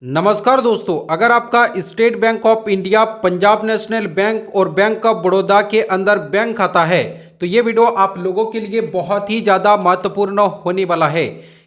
नमस्कार दोस्तों, अगर आपका state bank of India, Punjab national bank और बैंक ऑफ बड़ौदा के अंदर बैंक खाता है तो ये वीडियो आप लोगों के लिए बहुत ही ज़्यादा महत्वपूर्ण होने वाला है,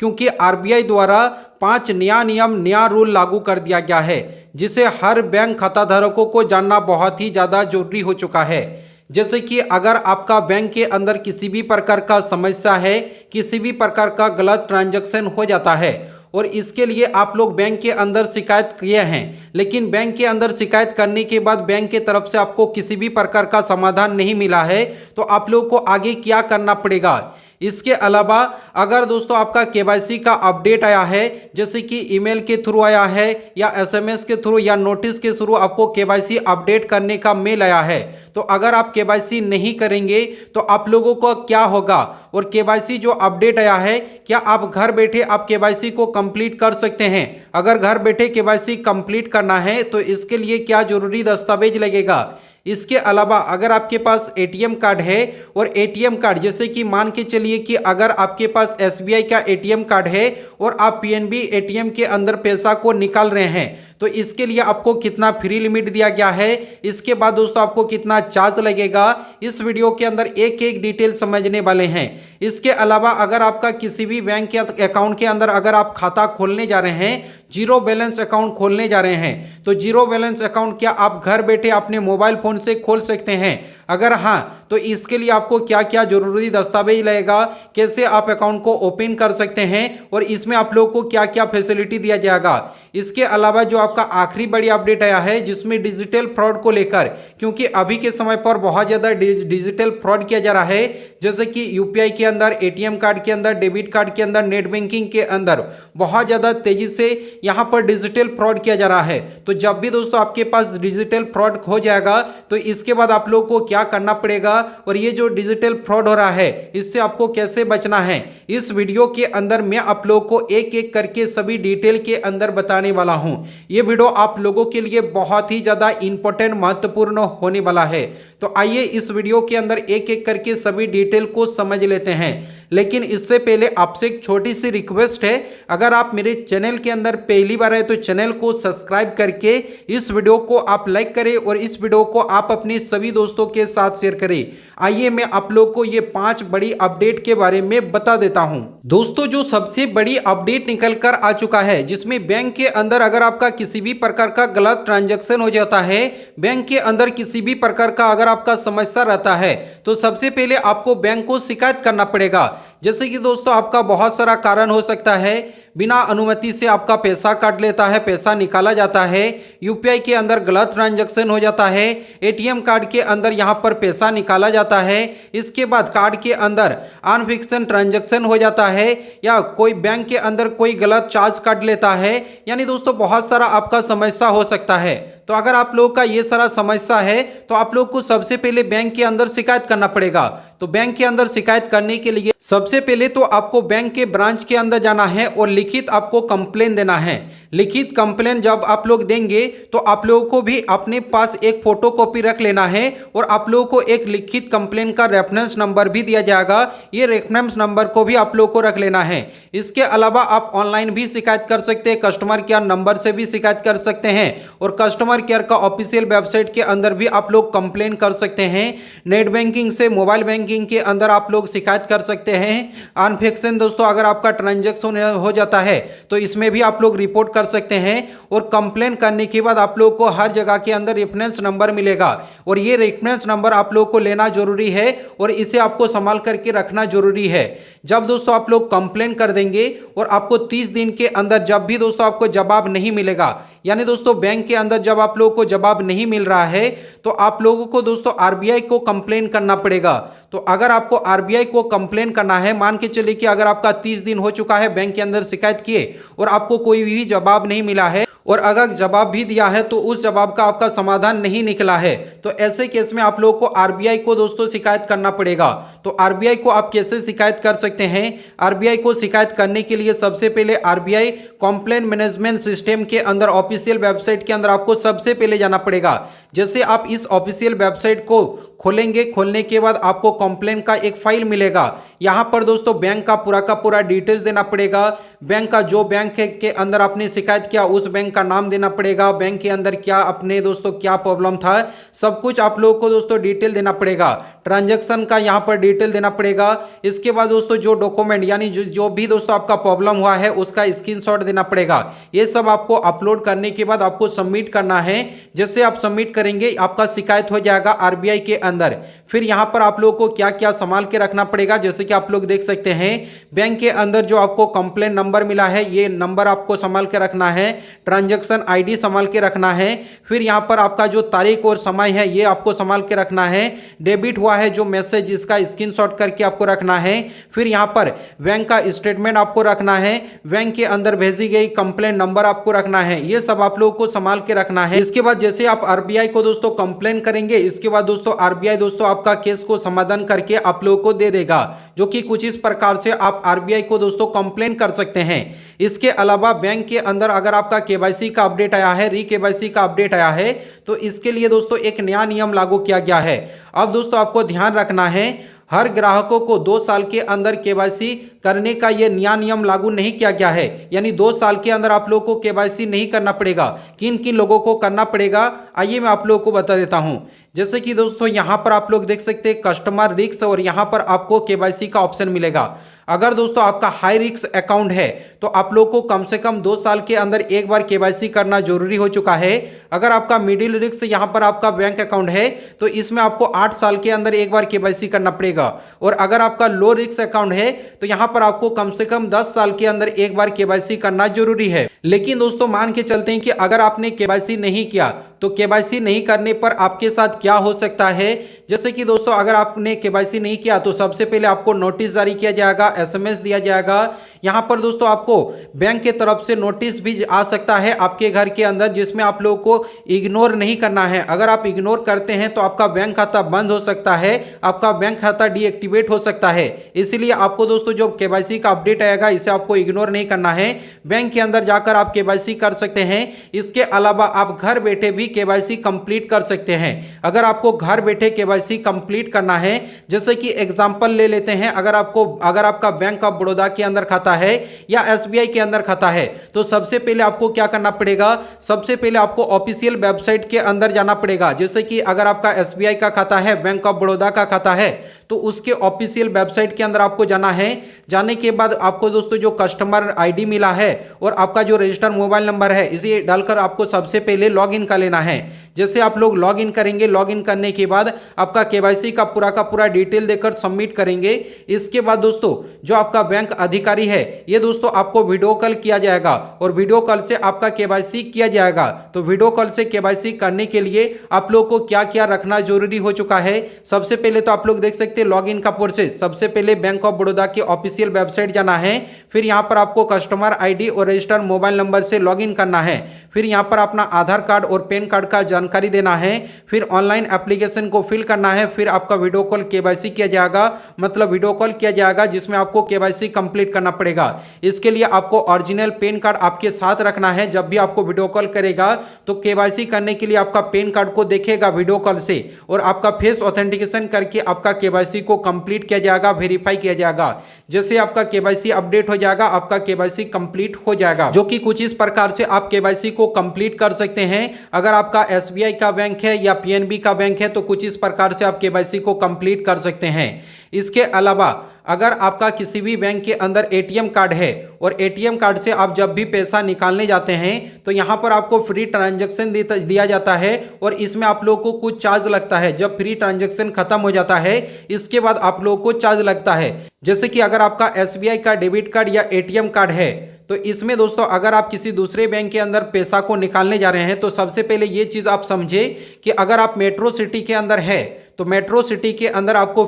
क्योंकि आरबीआई द्वारा 5 नया नियम, नया रूल लागू कर दिया गया है, जिसे हर बैंक खाता धारकों को जानना बहुत ही ज़्यादा जरूरी हो चुका है। जैसे कि अगर आपका बैंक के अंदर किसी भी प्रकार का समस्या है, किसी भी प्रकार का गलत ट्रांजैक्शन हो जाता है और इसके लिए आप लोग बैंक के अंदर शिकायत किए हैं, लेकिन बैंक के अंदर शिकायत करने के बाद बैंक के तरफ से आपको किसी भी प्रकार का समाधान नहीं मिला है, तो आप लोग को आगे क्या करना पड़ेगा। इसके अलावा अगर दोस्तों आपका केवाईसी का अपडेट आया है, जैसे कि ईमेल के थ्रू आया है या एसएमएस के थ्रू या नोटिस के थ्रू आपको केवाईसी अपडेट करने का मेल आया है, तो अगर आप केवाईसी नहीं करेंगे तो आप लोगों को क्या होगा। और केवाईसी जो अपडेट आया है, क्या आप घर बैठे आप केवाईसी को कंप्लीट कर सकते हैं। अगर घर बैठे केवाईसी कंप्लीट करना है तो इसके लिए क्या जरूरी दस्तावेज लगेगा। इसके अलावा अगर आपके पास एटीएम कार्ड है और एटीएम कार्ड, जैसे कि मान के चलिए कि अगर आपके पास एसबीआई का एटीएम कार्ड है और आप पीएनबी एटीएम के अंदर पैसा को निकाल रहे हैं, तो इसके लिए आपको कितना फ्री लिमिट दिया गया है, इसके बाद दोस्तों आपको कितना चार्ज लगेगा, इस वीडियो के अंदर एक एक डिटेल समझने वाले हैं। इसके अलावा अगर आपका किसी भी बैंक के अकाउंट के अंदर अगर आप खाता खोलने जा रहे हैं, जीरो बैलेंस अकाउंट खोलने जा रहे हैं, तो जीरो बैलेंस अकाउंट क्या आप घर बैठे अपने मोबाइल फोन से खोल सकते हैं। अगर हाँ, तो इसके लिए आपको क्या क्या जरूरी दस्तावेज लगेगा, कैसे आप अकाउंट को ओपन कर सकते हैं और इसमें आप लोगों को क्या क्या फैसिलिटी दिया जाएगा। इसके अलावा जो आपका आखिरी बड़ी अपडेट आया है, जिसमें डिजिटल फ्रॉड को लेकर, क्योंकि अभी के समय पर बहुत ज़्यादा डिजिटल फ्रॉड किया जा रहा है, जैसे कि यूपीआई के अंदर, एटीएम कार्ड के अंदर, डेबिट कार्ड के अंदर, नेट बैंकिंग के अंदर बहुत ज़्यादा तेजी से यहाँ पर डिजिटल फ्रॉड किया जा रहा है। तो जब भी दोस्तों आपके पास डिजिटल फ्रॉड हो जाएगा तो इसके बाद आप लोगों को क्या करना पड़ेगा और ये जो डिजिटल फ्रॉड हो रहा है इससे आपको कैसे बचना है, इस वीडियो के अंदर मैं आप लोगों को एक एक करके सभी डिटेल के अंदर बताने वाला हूं। ये वीडियो आप लोगों के लिए बहुत ही ज्यादा इंपॉर्टेंट, महत्वपूर्ण होने वाला है। तो आइए इस वीडियो के अंदर एक एक करके सभी डिटेल को समझ लेते हैं। लेकिन इससे पहले आपसे एक छोटी सी रिक्वेस्ट है, अगर आप मेरे चैनल के अंदर पहली बार आए तो चैनल को सब्सक्राइब करके इस वीडियो को आप लाइक करें और इस वीडियो को आप अपने सभी दोस्तों के साथ शेयर करें। आइए मैं आप लोग को ये 5 बड़ी अपडेट के बारे में बता देता हूं। दोस्तों, जो सबसे बड़ी अपडेट निकल कर आ चुका है, जिसमें बैंक के अंदर अगर आपका किसी भी प्रकार का गलत ट्रांजैक्शन हो जाता है, बैंक के अंदर किसी भी प्रकार का अगर आपका समस्या रहता है, तो सबसे पहले आपको बैंक को शिकायत करना पड़ेगा। जैसे कि दोस्तों आपका बहुत सारा कारण हो सकता है, बिना अनुमति से आपका पैसा काट लेता है, पैसा निकाला जाता है, यूपीआई के अंदर गलत ट्रांजैक्शन हो जाता है, एटीएम कार्ड के अंदर यहाँ पर पैसा निकाला जाता है, इसके बाद कार्ड के अंदर अनफिक्सन ट्रांजैक्शन हो जाता है, या कोई बैंक के अंदर कोई गलत चार्ज काट लेता है। यानी दोस्तों बहुत सारा आपका समस्या हो सकता है। तो अगर आप लोग का ये सारा समस्या है तो आप लोग को सबसे पहले बैंक के अंदर शिकायत करना पड़ेगा। तो बैंक के अंदर शिकायत करने के लिए सबसे पहले तो आपको बैंक के ब्रांच के अंदर जाना है और लिखित आपको कंप्लेन देना है। लिखित कंप्लेन जब आप लोग देंगे तो आप लोगों को भी अपने पास एक फोटो कॉपी रख लेना है और आप लोगों को एक लिखित कंप्लेन का रेफरेंस नंबर भी दिया जाएगा। ये रेफरेंस नंबर को भी आप लोगों को रख लेना है। इसके अलावा आप ऑनलाइन भी शिकायत कर सकते हैं, कस्टमर केयर नंबर से भी शिकायत कर सकते हैं और कस्टमर केयर का ऑफिशियल वेबसाइट के अंदर भी आप लोग कंप्लेन कर सकते हैं। नेट बैंकिंग से, मोबाइल बैंकिंग के अंदर आप लोग शिकायत कर सकते हैं। अनफिक्सन दोस्तों अगर आपका ट्रांजैक्शन हो जाता है तो इसमें भी आप लोग रिपोर्ट कर सकते हैं और कंप्लेन करने के बाद आप लोग को हर जगह के अंदर रेफरेंस नंबर मिलेगा और ये रेफरेंस नंबर आप लोग को लेना जरूरी है और इसे आपको संभाल करके रखना जरूरी है। जब दोस्तों आप लोग कंप्लेन कर देंगे और आपको 30 दिन के अंदर जब भी दोस्तों आपको जवाब नहीं मिलेगा, यानी दोस्तों बैंक के अंदर जब आप लोगों को जवाब नहीं मिल रहा है, तो आप लोगों को दोस्तों आरबीआई को कंप्लेन करना पड़ेगा। तो अगर आपको आरबीआई को कंप्लेन करना है, मान के चलिए कि अगर आपका 30 दिन हो चुका है बैंक के अंदर शिकायत किए और आपको कोई भी जवाब नहीं मिला है और अगर जवाब भी दिया है तो उस जवाब का आपका समाधान नहीं निकला है, तो ऐसे केस में आप लोगों को आरबीआई को दोस्तों शिकायत करना पड़ेगा। तो आरबीआई को आप कैसे शिकायत कर सकते हैं? आरबीआई को शिकायत करने के लिए सबसे पहले आरबीआई कंप्लेंट मैनेजमेंट सिस्टम के अंदर ऑफिशियल वेबसाइट के अंदर आपको सबसे पहले जाना पड़ेगा। जैसे आप इस ऑफिशियल वेबसाइट को खोलेंगे, खोलने के बाद आपको कंप्लेन का एक फाइल मिलेगा। यहाँ पर दोस्तों बैंक का पूरा डिटेल्स देना पड़ेगा। बैंक का जो बैंक के अंदर आपने शिकायत किया उस बैंक का नाम देना पड़ेगा। बैंक के अंदर क्या अपने दोस्तों क्या प्रॉब्लम था, सब कुछ आप लोगों को दोस्तों डिटेल देना पड़ेगा। ट्रांजैक्शन का यहाँ पर डिटेल देना पड़ेगा। इसके बाद दोस्तों जो डॉक्यूमेंट यानी जो भी दोस्तों आपका प्रॉब्लम हुआ है उसका स्क्रीनशॉट देना पड़ेगा। ये सब आपको अपलोड करने के बाद आपको सबमिट करना है। जैसे आप सबमिट करेंगे आपका शिकायत हो जाएगा आरबीआई के अंदर। फिर यहाँ पर आप लोगों को क्या क्या संभाल के रखना पड़ेगा, जैसे कि आप लोग देख सकते हैं बैंक के अंदर जो आपको कंप्लेंट नंबर मिला है ये नंबर आपको संभाल के रखना है। ट्रांजैक्शन आईडी संभाल के रखना है। फिर यहाँ पर आपका जो तारीख और समय है ये आपको संभाल के रखना है। डेबिट हुआ है जो मैसेज इसका स्क्रीनशॉट करके आपको रखना है। फिर यहाँ पर बैंक का स्टेटमेंट आपको रखना है। बैंक के अंदर भेजी गई कंप्लेंट नंबर आपको रखना है। ये सब आप लोगों को संभाल के रखना है। इसके बाद जैसे आप आरबीआई को दोस्तों कंप्लेन करेंगे, इसके बाद दोस्तों आरबीआई दोस्तों आपका केस को समाधान करके आप लोगों को दे देगा, जो कि कुछ इस प्रकार से आप आरबीआई को दोस्तों कंप्लेन कर सकते हैं। इसके अलावा बैंक के अंदर अगर आपका केवाईसी का अपडेट आया है, री केवाईसी का अपडेट आया है, तो इसके लिए दोस्तों एक नया नियम लागू किया गया है। अब दोस्तों आपको ध्यान रखना है, हर ग्राहकों को 2 साल के अंदर केवाईसी करने का यह नया नियम लागू नहीं किया गया है। यानी 2 साल के अंदर आप लोगों को केवाईसी नहीं करना पड़ेगा। किन किन लोगों को करना पड़ेगा आइए मैं आप लोगों को बता देता हूं। जैसे कि दोस्तों यहाँ पर आप लोग देख सकते हैं कस्टमर रिस्क, और यहाँ पर आपको केवाईसी का ऑप्शन मिलेगा। अगर दोस्तों आपका हाई रिस्क अकाउंट है तो आप लोग को कम से कम 2 साल के अंदर एक बार केवाईसी करना जरूरी हो चुका है। अगर आपका मिडिल रिस्क यहाँ पर आपका बैंक अकाउंट है तो इसमें आपको 8 साल के अंदर एक बार केवाईसी करना पड़ेगा। और अगर आपका लो रिस्क अकाउंट है तो यहाँ पर आपको कम से कम 10 साल के अंदर एक बार केवाईसी करना जरूरी है। लेकिन दोस्तों मान के चलते हैं कि अगर आपने केवाईसी नहीं किया तो केवाईसी नहीं करने पर आपके साथ क्या हो सकता है। जैसे कि दोस्तों अगर आपने केवाईसी नहीं किया तो सबसे पहले आपको नोटिस जारी किया जाएगा, एसएमएस दिया जाएगा। यहाँ पर दोस्तों आपको बैंक के तरफ से नोटिस भी आ सकता है आपके घर के अंदर, जिसमें आप लोगों को इग्नोर नहीं करना है। अगर आप इग्नोर करते हैं तो आपका बैंक खाता बंद हो सकता है, आपका बैंक खाता डीएक्टिवेट हो सकता है। इसीलिए आपको दोस्तों जो केवाईसी का अपडेट आएगा इसे आपको इग्नोर नहीं करना है। बैंक के अंदर जाकर आप केवाईसी कर सकते हैं। इसके अलावा आप घर बैठे भी केवाईसी कंप्लीट कर सकते हैं। अगर आपको घर बैठे केवाईसी कंप्लीट करना है, जैसे कि एग्जांपल ले लेते हैं, अगर आपका बैंक ऑफ बड़ौदा के अंदर खाता है या एसबीआई के अंदर खाता है तो सबसे पहले आपको क्या करना पड़ेगा, सबसे पहले आपको ऑफिशियल वेबसाइट के अंदर जाना पड़ेगा। जैसे कि अगर आपका एसबीआई का खाता है, बैंक ऑफ बड़ौदा का खाता है, तो उसके ऑफिशियल वेबसाइट के अंदर आपको जाना है। जाने के बाद आपको दोस्तों जो कस्टमर आईडी मिला है और आपका जो रजिस्टर्ड मोबाइल नंबर है इसे डालकर आपको सबसे पहले लॉगिन कर लेना है। जैसे आप लोग लॉगिन करेंगे, लॉगिन करने के बाद आपका केवाईसी का पूरा डिटेल देकर सबमिट करेंगे। इसके बाद दोस्तों जो आपका बैंक अधिकारी है ये दोस्तों आपको वीडियो कॉल किया जाएगा और वीडियो कॉल से आपका केवाईसी किया जाएगा। तो वीडियो कॉल से केवाईसी करने के लिए आप लोग को क्या क्या रखना जरूरी हो चुका है। सबसे पहले तो आप लोग देख सकते हैं लॉगिन का प्रोसेस। सबसे पहले बैंक ऑफ बड़ौदा की ऑफिशियल वेबसाइट जाना है, फिर यहाँ पर आपको कस्टमर आईडी और रजिस्टर्ड मोबाइल नंबर से लॉगिन करना है। फिर यहाँ पर अपना आधार कार्ड और पैन कार्ड का जानकारी देना है। फिर ऑनलाइन एप्लीकेशन को फिल करना है। फिर आपका वीडियो कॉल केवाईसी किया जाएगा, मतलब वीडियो कॉल किया जाएगा जिसमें आपको केवाईसी कंप्लीट करना पड़ेगा। इसके लिए आपको ओरिजिनल पैन कार्ड आपके साथ रखना है। जब भी आपको वीडियो कॉल करेगा तो केवाईसी करने के लिए आपका पैन कार्ड को देखेगा वीडियो कॉल से और आपका फेस ऑथेंटिकेशन करके आपका केवाईसी को कंप्लीट किया जाएगा, वेरीफाई किया जाएगा। जैसे आपका केवाईसी अपडेट हो जाएगा आपका केवाईसी कंप्लीट हो जाएगा, जो कि कुछ इस प्रकार से आप केवाईसी को कंप्लीट कर सकते हैं। अगर आपका एसबीआई का बैंक है या पीएनबी का बैंक है तो कुछ इस प्रकार से आप केवाईसी को कंप्लीट कर सकते हैं। इसके अलावा अगर आपका किसी भी बैंक के अंदर एटीएम कार्ड है और एटीएम कार्ड से आप जब भी पैसा निकालने जाते हैं तो यहाँ पर आपको फ्री ट्रांजैक्शन दिया जाता है और इसमें आप लोगों को कुछ चार्ज लगता है। जब फ्री ट्रांजैक्शन खत्म हो जाता है इसके बाद आप लोगों को चार्ज लगता है। जैसे कि अगर आपका एसबीआई का डेबिट कार्ड या एटीएम कार्ड है तो इसमें दोस्तों अगर आप किसी दूसरे बैंक के अंदर पैसा को निकालने जा रहे हैं तो सबसे पहले ये चीज़ आप समझे कि अगर आप मेट्रो सिटी के अंदर है तो मेट्रो सिटी के अंदर आपको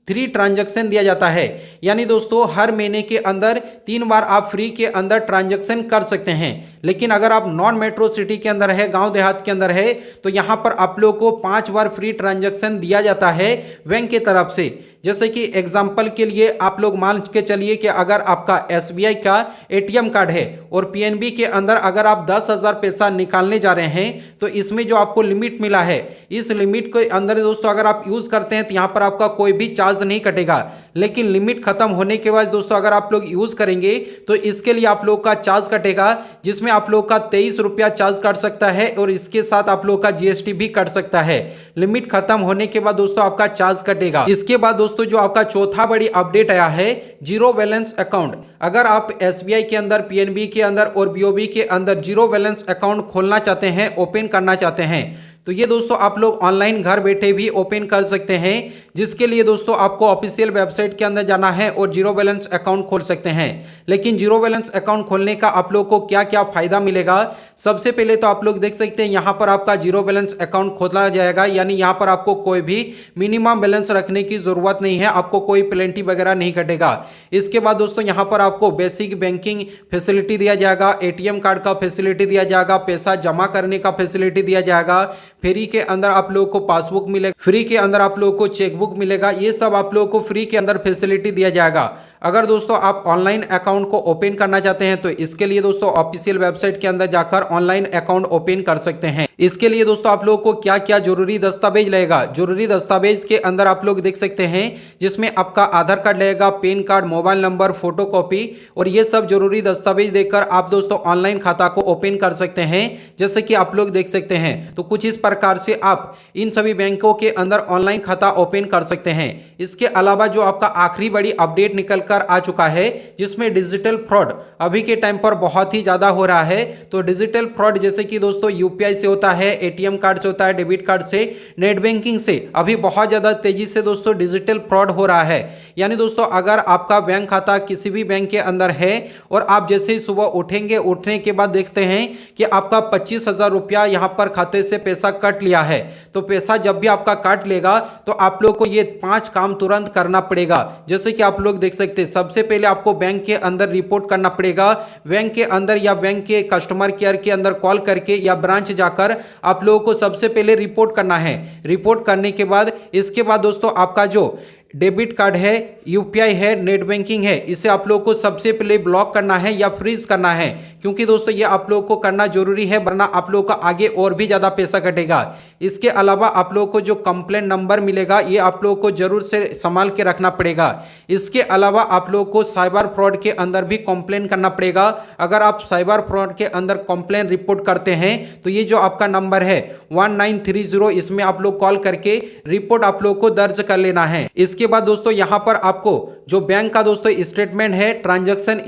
फ्री ट्रांजैक्शन दिया जाता है। यानी दोस्तों हर महीने के अंदर 3 बार आप फ्री के अंदर ट्रांजैक्शन कर सकते हैं। लेकिन अगर आप नॉन मेट्रो सिटी के अंदर है, गांव देहात के अंदर है, तो यहां पर आप लोगों को 5 बार फ्री ट्रांजैक्शन दिया जाता है बैंक की तरफ से। जैसे कि एग्जाम्पल के लिए आप लोग मान के चलिए कि अगर आपका SBI का ATM कार्ड है और PNB के अंदर अगर आप 10,000 पैसा निकालने जा रहे हैं, तो इसमें जो आपको लिमिट मिला है, इस लिमिट के अंदर दोस्तों अगर आप यूज़ करते हैं तो यहाँ पर आपका कोई भी चार्ज नहीं कटेगा। लेकिन लिमिट खत्म होने के बाद दोस्तों अगर आप लोग यूज़ करेंगे तो इसके लिए आप लोग का चार्ज कटेगा, जिसमें आप लोग का 23 रुपया चार्ज कट सकता है और इसके साथ आप लोग का GST भी कट सकता है। लिमिट खत्म होने के बाद दोस्तों आपका चार्ज कटेगा। इसके बाद दोस्तों जो आपका चौथा बड़ी अपडेट आया है, जीरो बैलेंस अकाउंट। अगर आप SBI के अंदर, PNB के अंदर और BOB के अंदर जीरो बैलेंस अकाउंट खोलना चाहते हैं, ओपन करना चाहते हैं, तो ये दोस्तों आप लोग ऑनलाइन घर बैठे भी ओपन कर सकते हैं। जिसके लिए दोस्तों आपको ऑफिशियल वेबसाइट के अंदर जाना है और जीरो बैलेंस अकाउंट खोल सकते हैं। लेकिन जीरो बैलेंस अकाउंट खोलने का आप लोग को क्या क्या फायदा मिलेगा, सबसे पहले तो आप लोग देख सकते हैं यहाँ पर आपका जीरो बैलेंस अकाउंट खोला जाएगा, यानी यहाँ पर आपको कोई भी मिनिमम बैलेंस रखने की जरूरत नहीं है, आपको कोई पेनल्टी वगैरह नहीं कटेगा। इसके बाद दोस्तों यहाँ पर आपको बेसिक बैंकिंग फैसिलिटी दिया जाएगा, ATM कार्ड का फैसिलिटी दिया जाएगा, पैसा जमा करने का फैसिलिटी दिया जाएगा, फ्री के अंदर आप लोगों को पासबुक मिलेगा, फ्री के अंदर आप लोगों को चेकबुक मिलेगा। ये सब आप लोगों को फ्री के अंदर फैसिलिटी दिया जाएगा। अगर दोस्तों आप ऑनलाइन अकाउंट को ओपन करना चाहते हैं तो इसके लिए दोस्तों ऑफिशियल वेबसाइट के अंदर जाकर ऑनलाइन अकाउंट ओपन कर सकते हैं। इसके लिए दोस्तों आप लोगों को क्या क्या जरूरी दस्तावेज लगेगा, जरूरी दस्तावेज के अंदर आप लोग देख सकते हैं, जिसमें आपका आधार कार्ड लगेगा, pan card, mobile number, photo copy, और ये सब जरूरी दस्तावेज देकर आप दोस्तों ऑनलाइन खाता को ओपन कर सकते हैं। जैसे कि आप लोग देख सकते हैं, तो कुछ इस प्रकार से आप इन सभी बैंकों के अंदर ऑनलाइन खाता ओपन कर सकते हैं। इसके अलावा जो आपका आखिरी बड़ी अपडेट निकल कर आ चुका है, जिसमें डिजिटल फ्रॉड अभी के टाइम पर बहुत ही ज्यादा हो रहा है। तो डिजिटल फ्रॉड जैसे कि दोस्तों UPI से होता है, ATM कार्ड से होता है, डेबिट कार्ड से, नेट बैंकिंग से, अभी बहुत ज्यादा तेजी से दोस्तों डिजिटल फ्रॉड हो रहा है। यानी दोस्तों अगर आपका बैंक खाता किसी भी बैंक के अंदर है और आप जैसे ही सुबह उठेंगे, उठने के बाद देखते हैं कि आपका 25,000 रुपया यहाँ पर खाते से पैसा कट लिया है, तो पैसा जब भी आपका काट लेगा तो आप लोग को ये 5 काम तुरंत करना पड़ेगा। जैसे कि आप लोग देख सकते हैं, सबसे पहले आपको बैंक के अंदर रिपोर्ट करना पड़ेगा। बैंक के अंदर या बैंक के कस्टमर केयर के अंदर कॉल करके या ब्रांच जाकर आप लोगों को सबसे पहले रिपोर्ट करना है। रिपोर्ट करने के बाद इसके बाद दोस्तों आपका जो डेबिट कार्ड है, UPI है, नेट बैंकिंग है, इसे आप लोगों को सबसे पहले ब्लॉक करना है या फ्रीज करना है, क्योंकि दोस्तों ये आप लोगों को करना जरूरी है, वरना आप लोगों का आगे और भी ज़्यादा पैसा कटेगा। इसके अलावा आप लोगों को जो कंप्लेंट नंबर मिलेगा, ये आप लोगों को जरूर से संभाल के रखना पड़ेगा। इसके अलावा आप लोगों को साइबर फ्रॉड के अंदर भी कंप्लेंट करना पड़ेगा। अगर आप साइबर फ्रॉड के अंदर कंप्लेंट रिपोर्ट करते हैं तो ये जो आपका नंबर है 1930, इसमें आप लोग कॉल करके रिपोर्ट आप लोगों को दर्ज कर लेना है। इसके बाद दोस्तों यहां पर आपको जो बैंक का दोस्तों स्टेटमेंट है, ट्रांजैक्शन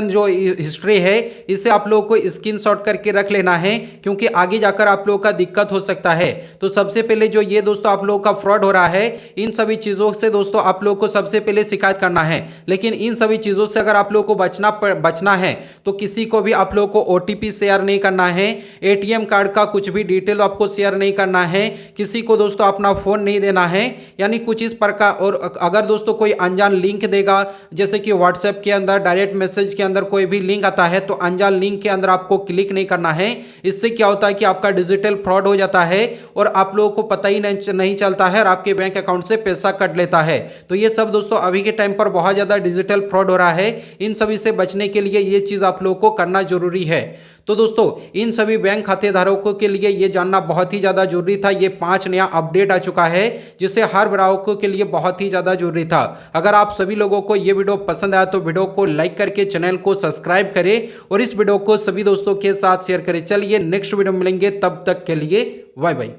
जो हिस्ट्री है, इसे आप लोगों को स्क्रीनशॉट करके रख लेना है, क्योंकि आगे जाकर आप लोगों का दिक्कत हो सकता है। तो सबसे पहले जो ये दोस्तों आप लोगों का फ्रॉड हो रहा है, इन सभी चीज़ों से दोस्तों आप लोगों को सबसे पहले शिकायत करना है। लेकिन इन सभी चीज़ों से अगर आप लोगों को बचना है तो किसी को भी आप लोगों को OTP शेयर नहीं करना है, ATM कार्ड का कुछ भी डिटेल आपको शेयर नहीं करना है, किसी को दोस्तों अपना फ़ोन नहीं देना है, यानी कुछ इस प्रकार। और अगर दोस्तों कोई अनजान लिंक देगा, जैसे कि WhatsApp के अंदर डायरेक्ट मैसेज के अंदर कोई भी लिंक आता है, तो अनजान लिंक के अंदर आपको क्लिक नहीं करना है। इससे क्या होता है कि आपका डिजिटल फ्रॉड हो जाता है और आप लोगों को पता ही नहीं चलता है और आपके बैंक अकाउंट से पैसा कट लेता है। तो ये सब दोस्तों अभी के टाइम पर बहुत ज़्यादा डिजिटल फ्रॉड हो रहा है। इन सभी से बचने के लिए ये चीज़ आप लोगों को करना जरूरी है। तो दोस्तों इन सभी बैंक खाते धारकों के लिए ये जानना बहुत ही ज़्यादा जरूरी था। ये 5 नया अपडेट आ चुका है, जिससे हर ग्राहकों के लिए बहुत ही ज़्यादा जरूरी था। अगर आप सभी लोगों को ये वीडियो पसंद आया तो वीडियो को लाइक करके चैनल को सब्सक्राइब करें और इस वीडियो को सभी दोस्तों के साथ शेयर करें। चलिए नेक्स्ट वीडियो में मिलेंगे, तब तक के लिए बाय बाय।